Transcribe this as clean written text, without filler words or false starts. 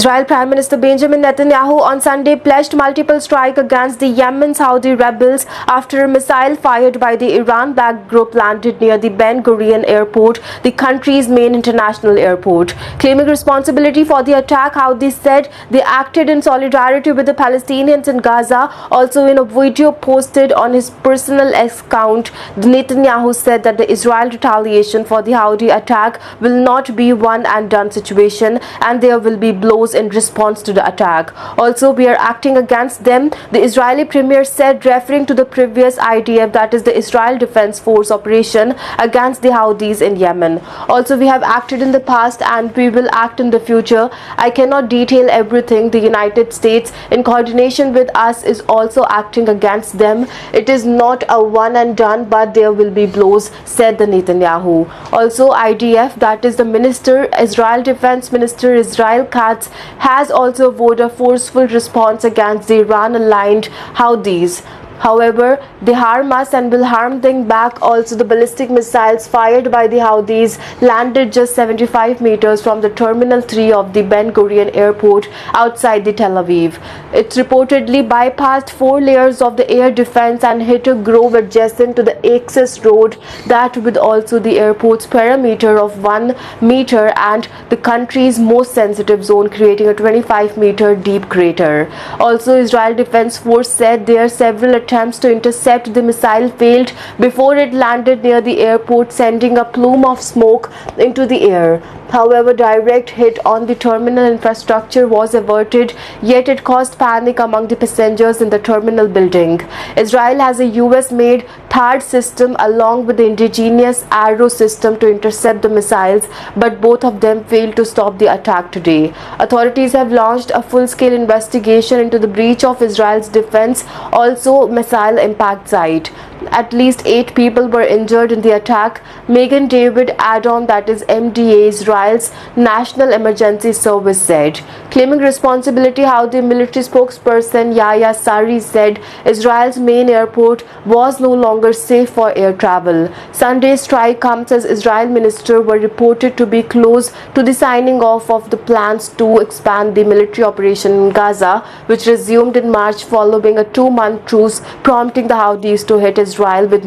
Israel Prime Minister Benjamin Netanyahu on Sunday pledged multiple strikes against the Yemen's Houthi rebels after a missile fired by the Iran-backed group landed near the Ben Gurion airport, the country's main international airport. Claiming responsibility for the attack, Houthi said they acted in solidarity with the Palestinians in Gaza. Also, in a video posted on his personal account, Netanyahu said that the Israel retaliation for the Houthi attack will not be one and done situation, and there will be blows in response to the attack. Also, we are acting against them, the Israeli premier said, referring to the previous IDF, that is the Israel Defense Force operation against the Houthis in Yemen. Also, we have acted in the past and we will act in the future. I cannot detail everything. The United States, in coordination with us, is also acting against them. It is not a one and done, but there will be blows, said the Netanyahu. Also, IDF, that is the minister, Israel Defense Minister Israel Katz, has also vowed a forceful response against the Iran-aligned Houthis. However, they harm us and will harm them back. Also, the ballistic missiles fired by the Houthis landed just 75 meters from the Terminal 3 of the Ben Gurion airport outside the Tel Aviv. It reportedly bypassed 4 layers of the air defense and hit a grove adjacent to the access road, that with also the airport's perimeter of 1 meter and the country's most sensitive zone, creating a 25-meter deep crater. Also, Israel Defense Force said there are several attempts to intercept the missile failed before it landed near the airport, sending a plume of smoke into the air. However, direct hit on the terminal infrastructure was averted, yet it caused panic among the passengers in the terminal building. Israel has a US-made THAAD system along with the indigenous Arrow system to intercept the missiles, but both of them failed to stop the attack today. Authorities have launched a full-scale investigation into the breach of Israel's defense, also missile impact site. At least 8 people were injured in the attack. Megan David Adom, that is MDA, Israel's National Emergency Service, said. Claiming responsibility, Houthi military spokesperson Yahya Sari said Israel's main airport was no longer safe for air travel. Sunday's strike comes as Israel ministers were reported to be close to the signing off of the plans to expand the military operation in Gaza, which resumed in March following a 2-month truce, prompting the Houthis to hit Israel with